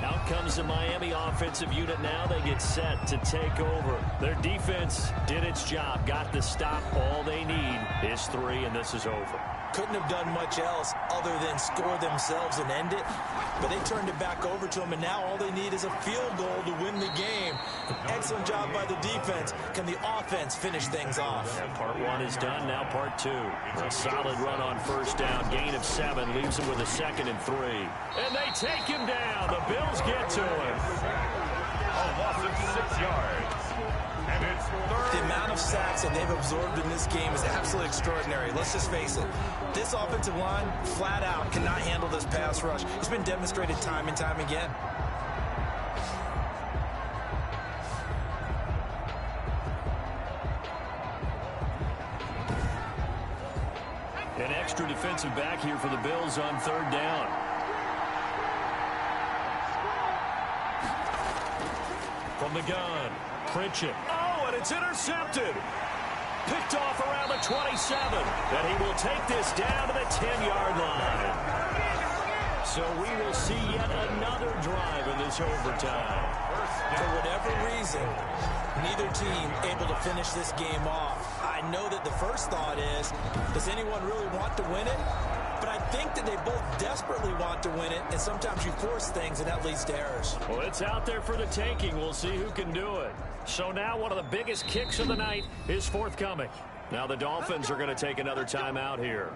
Out comes the Miami offensive unit now. They get set to take over. Their defense did its job, got the stop. All they need is 3, and this is over. Couldn't have done much else other than score themselves and end it. But they turned it back over to them, and now all they need is a field goal to win the game. An excellent job by the defense. Can the offense finish things off? Yeah, part 1 is done. Now part 2. A solid run on first down. Gain of 7. Leaves him with a 2nd and 3. And they take him down. The Bills get to him. A loss of 6 yards. And it's The amount of sacks that they've absorbed in this game is absolutely extraordinary. Let's just face it. This offensive line, flat out, cannot handle this pass rush. It's been demonstrated time and time again. An extra defensive back here for the Bills on 3rd down. From the gun, Pritchett. Oh, and it's intercepted. Picked off around the 27. And he will take this down to the 10-yard line. So we will see yet another drive in this overtime. For whatever reason, neither team able to finish this game off. I know that the first thought is, does anyone really want to win it? But I think that they both desperately want to win it, and sometimes you force things, and that leads to errors. Well, it's out there for the taking. We'll see who can do it. So now one of the biggest kicks of the night is forthcoming. Now the Dolphins are going to take another timeout here.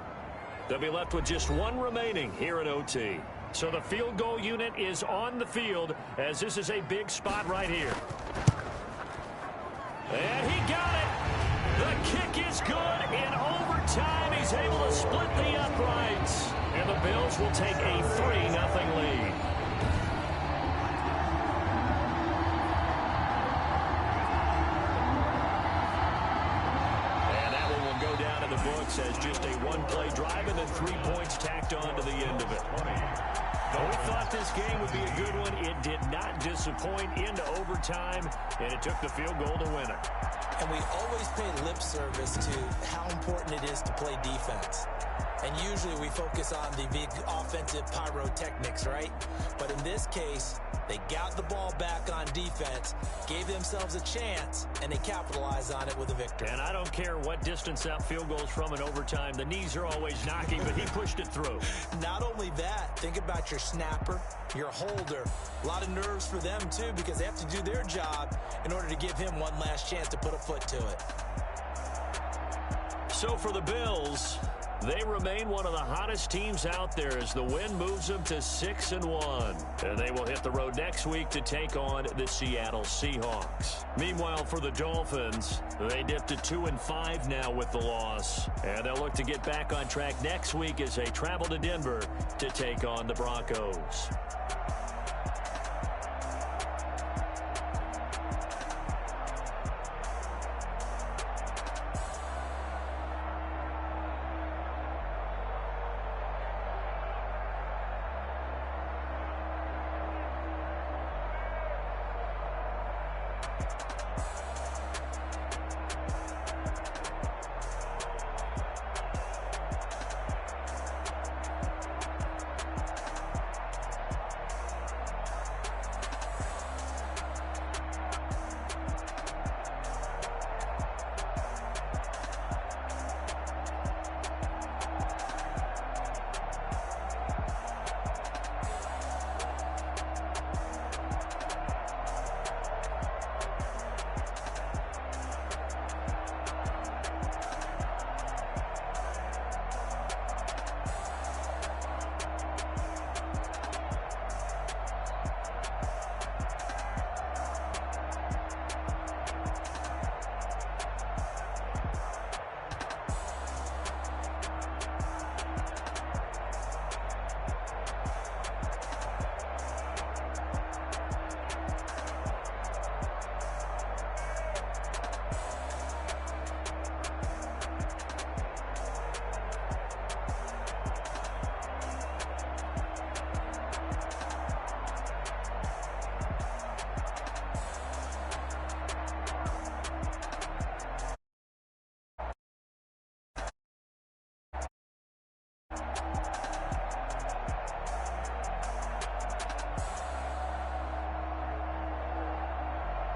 They'll be left with just 1 remaining here in OT. So the field goal unit is on the field, as this is a big spot right here. And he got it. The kick is good. In overtime, he's able to split the uprights. And the Bills will take a 3-0 lead. And that one will go down in the books as just a 1-play drive and then 3 points tacked on to the end of it. We thought this game would be a good one. It did not disappoint into overtime, and it took the field goal to win it. And we always pay lip service to how important it is to play defense. And usually we focus on the big offensive pyrotechnics, right? But in this case, they got the ball back on defense, gave themselves a chance, and they capitalized on it with a victory. And I don't care what distance that field goes from in overtime. The knees are always knocking, but he pushed it through. Not only that, think about your snapper, your holder. A lot of nerves for them, too, because they have to do their job in order to give him one last chance to put a foot to it. So for the Bills, they remain one of the hottest teams out there as the win moves them to 6-1. And they will hit the road next week to take on the Seattle Seahawks. Meanwhile, for the Dolphins, they dipped to 2-5 now with the loss. And they'll look to get back on track next week as they travel to Denver to take on the Broncos.